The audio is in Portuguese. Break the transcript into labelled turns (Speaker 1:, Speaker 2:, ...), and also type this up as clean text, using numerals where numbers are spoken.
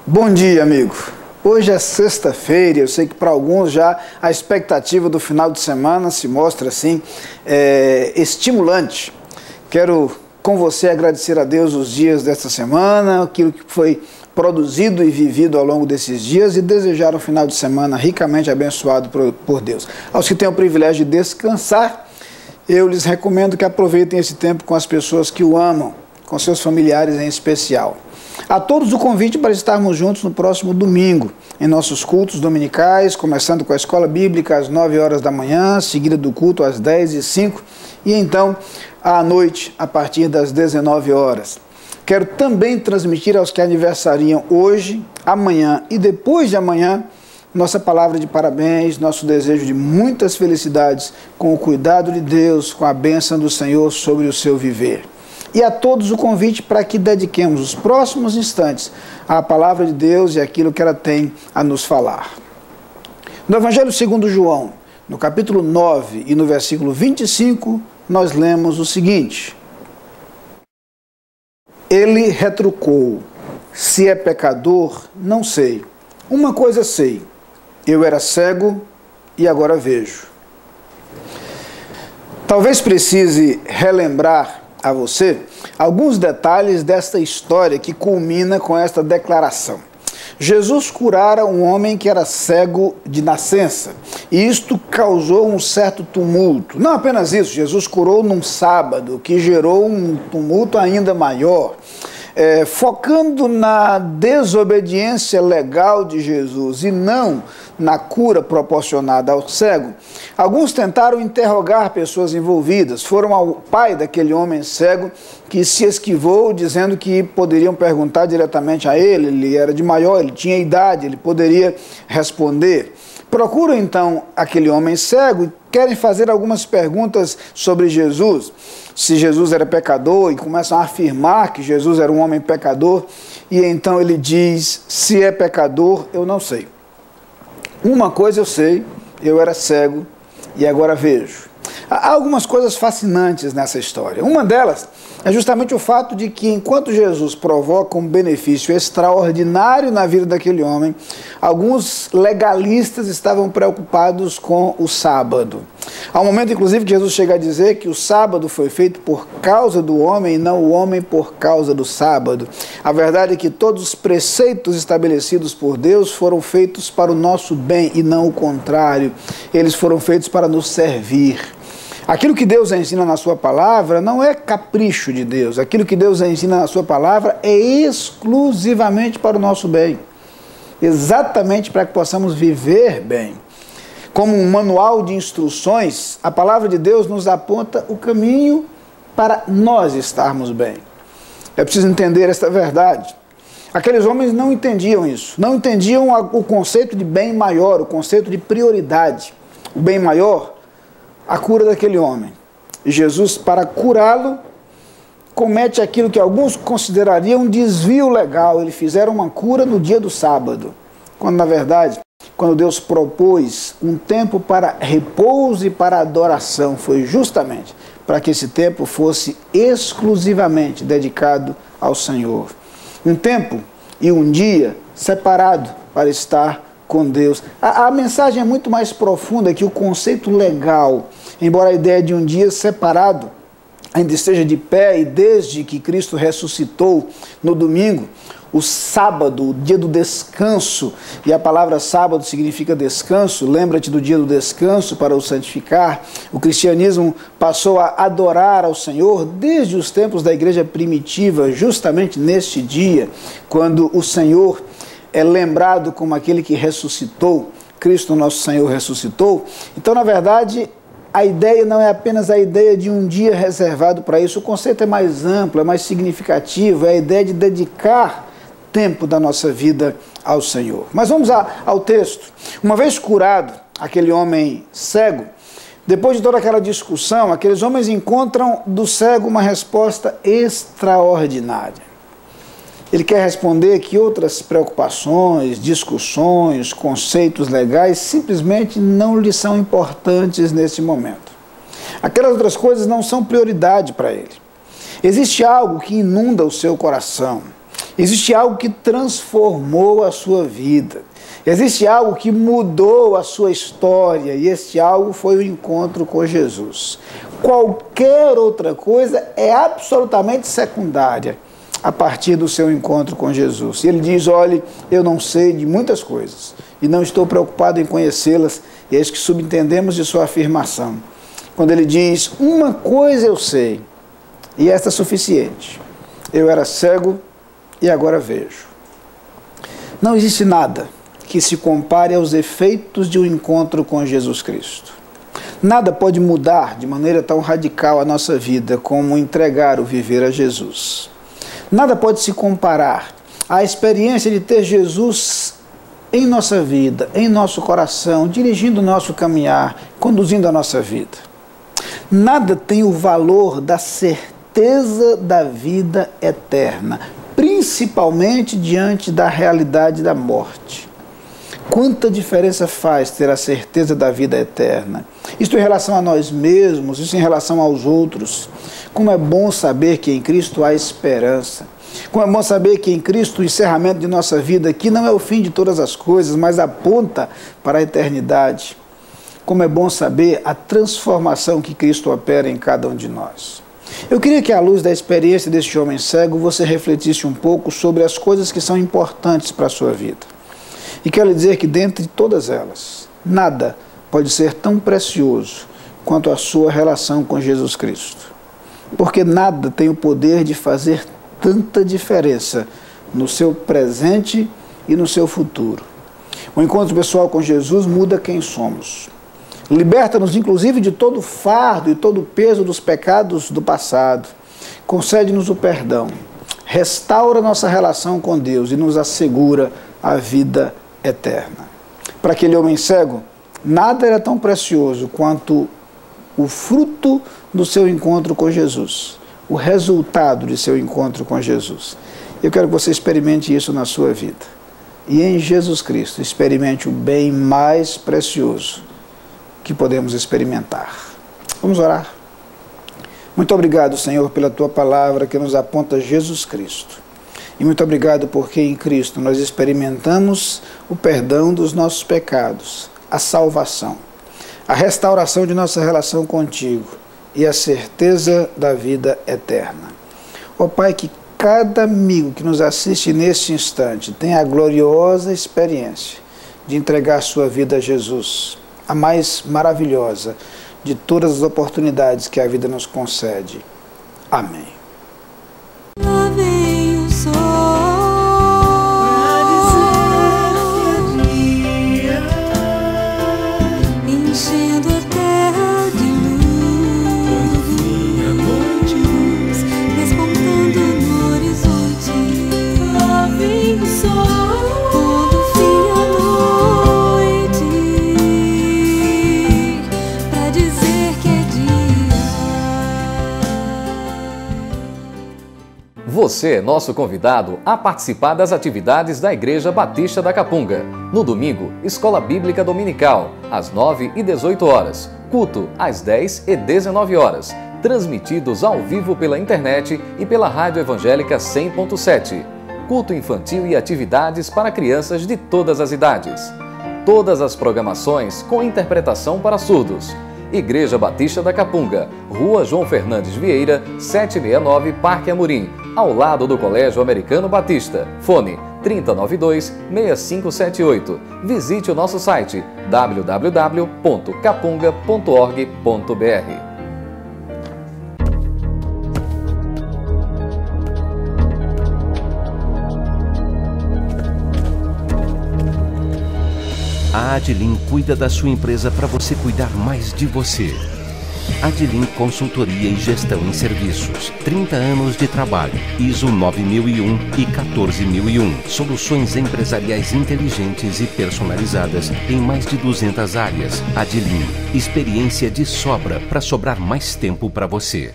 Speaker 1: Bom dia, amigo. Hoje é sexta-feira, eu sei que para alguns já a expectativa do final de semana se mostra assim estimulante. Quero com você agradecer a Deus os dias desta semana, aquilo que foi produzido e vivido ao longo desses dias e desejar um final de semana ricamente abençoado por Deus. Aos que têm o privilégio de descansar, eu lhes recomendo que aproveitem esse tempo com as pessoas que o amam, com seus familiares em especial. A todos o convite para estarmos juntos no próximo domingo, em nossos cultos dominicais, começando com a escola bíblica às 9 horas da manhã, seguida do culto às 10h05 e então à noite, a partir das 19 horas. Quero também transmitir aos que aniversariam hoje, amanhã e depois de amanhã, nossa palavra de parabéns, nosso desejo de muitas felicidades, com o cuidado de Deus, com a bênção do Senhor sobre o seu viver. E a todos o convite para que dediquemos os próximos instantes à palavra de Deus e aquilo que ela tem a nos falar. No Evangelho segundo João, no capítulo 9 e no versículo 25, nós lemos o seguinte: Ele retrucou: se é pecador, não sei. Uma coisa sei, eu era cego e agora vejo. Talvez precise relembrar a você alguns detalhes desta história que culmina com esta declaração. Jesus curara um homem que era cego de nascença, e isto causou um certo tumulto. Não apenas isso, Jesus curou num sábado, que gerou um tumulto ainda maior. Focando na desobediência legal de Jesus e não na cura proporcionada ao cego, alguns tentaram interrogar pessoas envolvidas. Foram ao pai daquele homem cego que se esquivou, dizendo que poderiam perguntar diretamente a ele. Ele era de maior, ele tinha idade, ele poderia responder. Procuram então aquele homem cego e querem fazer algumas perguntas sobre Jesus. Se Jesus era pecador, e começam a afirmar que Jesus era um homem pecador, e então ele diz: se é pecador, eu não sei. Uma coisa eu sei, eu era cego e agora vejo. Há algumas coisas fascinantes nessa história. Uma delas é justamente o fato de que, enquanto Jesus provoca um benefício extraordinário na vida daquele homem, alguns legalistas estavam preocupados com o sábado. Há um momento, inclusive, que Jesus chega a dizer que o sábado foi feito por causa do homem e não o homem por causa do sábado. A verdade é que todos os preceitos estabelecidos por Deus foram feitos para o nosso bem e não o contrário. Eles foram feitos para nos servir. Aquilo que Deus ensina na sua palavra não é capricho de Deus. Aquilo que Deus ensina na sua palavra é exclusivamente para o nosso bem. Exatamente para que possamos viver bem. Como um manual de instruções, a palavra de Deus nos aponta o caminho para nós estarmos bem. É preciso entender esta verdade. Aqueles homens não entendiam isso. Não entendiam o conceito de bem maior, o conceito de prioridade. O bem maior, a cura daquele homem. E Jesus, para curá-lo, comete aquilo que alguns considerariam um desvio legal. Eles fizeram uma cura no dia do sábado, quando na verdade, quando Deus propôs um tempo para repouso e para adoração, foi justamente para que esse tempo fosse exclusivamente dedicado ao Senhor. Um tempo e um dia separado para estar com Deus. A mensagem é muito mais profunda que o conceito legal, embora a ideia de um dia separado ainda esteja de pé, e desde que Cristo ressuscitou no domingo, o sábado, o dia do descanso, e a palavra sábado significa descanso, lembra-te do dia do descanso para o santificar. O cristianismo passou a adorar ao Senhor desde os tempos da igreja primitiva, justamente neste dia, quando o Senhor é lembrado como aquele que ressuscitou. Cristo nosso Senhor ressuscitou. Então, na verdade, a ideia não é apenas a ideia de um dia reservado para isso. O conceito é mais amplo, é mais significativo, é a ideia de dedicar tempo da nossa vida ao Senhor. Mas vamos ao texto. Uma vez curado aquele homem cego, depois de toda aquela discussão, aqueles homens encontram do cego uma resposta extraordinária. Ele quer responder que outras preocupações, discussões, conceitos legais simplesmente não lhe são importantes nesse momento. Aquelas outras coisas não são prioridade para ele. Existe algo que inunda o seu coração. Existe algo que transformou a sua vida. Existe algo que mudou a sua história, e este algo foi o encontro com Jesus. Qualquer outra coisa é absolutamente secundária a partir do seu encontro com Jesus. E ele diz, olhe, eu não sei de muitas coisas e não estou preocupado em conhecê-las, e é isso que subentendemos de sua afirmação. Quando ele diz, uma coisa eu sei, e esta é suficiente, eu era cego e agora vejo. Não existe nada que se compare aos efeitos de um encontro com Jesus Cristo. Nada pode mudar de maneira tão radical a nossa vida como entregar o viver a Jesus. Nada pode se comparar à experiência de ter Jesus em nossa vida, em nosso coração, dirigindo o nosso caminhar, conduzindo a nossa vida. Nada tem o valor da certeza da vida eterna, principalmente diante da realidade da morte. Quanta diferença faz ter a certeza da vida eterna? Isto em relação a nós mesmos, isso em relação aos outros. Como é bom saber que em Cristo há esperança. Como é bom saber que em Cristo o encerramento de nossa vida aqui não é o fim de todas as coisas, mas aponta para a eternidade. Como é bom saber a transformação que Cristo opera em cada um de nós. Eu queria que, à luz da experiência deste homem cego, você refletisse um pouco sobre as coisas que são importantes para a sua vida. E quero lhe dizer que, dentre todas elas, nada pode ser tão precioso quanto a sua relação com Jesus Cristo. Porque nada tem o poder de fazer tanta diferença no seu presente e no seu futuro. O encontro pessoal com Jesus muda quem somos. Liberta-nos, inclusive, de todo o fardo e todo o peso dos pecados do passado. Concede-nos o perdão. Restaura nossa relação com Deus e nos assegura a vida eterna. Para aquele homem cego, nada era tão precioso quanto o fruto do seu encontro com Jesus, o resultado de seu encontro com Jesus. Eu quero que você experimente isso na sua vida. E em Jesus Cristo, experimente o bem mais precioso que podemos experimentar. Vamos orar. Muito obrigado, Senhor, pela Tua palavra que nos aponta Jesus Cristo. E muito obrigado porque em Cristo nós experimentamos o perdão dos nossos pecados, a salvação, a restauração de nossa relação contigo e a certeza da vida eterna. Ó Pai, que cada amigo que nos assiste neste instante tenha a gloriosa experiência de entregar sua vida a Jesus, a mais maravilhosa de todas as oportunidades que a vida nos concede. Amém.
Speaker 2: Lá vem o sol pra dizer que é dia, enchendo a terra de luz, despontando no horizonte. Lá vem o sol quando fim a noite, pra dizer que é dia.
Speaker 3: Você é nosso convidado a participar das atividades da Igreja Batista da Capunga. No domingo, Escola Bíblica Dominical, às 9 e 18 horas. Culto, às 10 e 19 horas. Transmitidos ao vivo pela internet e pela Rádio Evangélica 100.7. Culto infantil e atividades para crianças de todas as idades. Todas as programações com interpretação para surdos. Igreja Batista da Capunga, Rua João Fernandes Vieira, 769, Parque Amorim, ao lado do Colégio Americano Batista. Fone 3092-6578. Visite o nosso site www.capunga.org.br.
Speaker 4: A Adlin cuida da sua empresa para você cuidar mais de você. Adlin Consultoria e Gestão em Serviços. 30 anos de trabalho. ISO 9001 e 14001. Soluções empresariais inteligentes e personalizadas em mais de 200 áreas. Adlin. Experiência de sobra para sobrar mais tempo para você.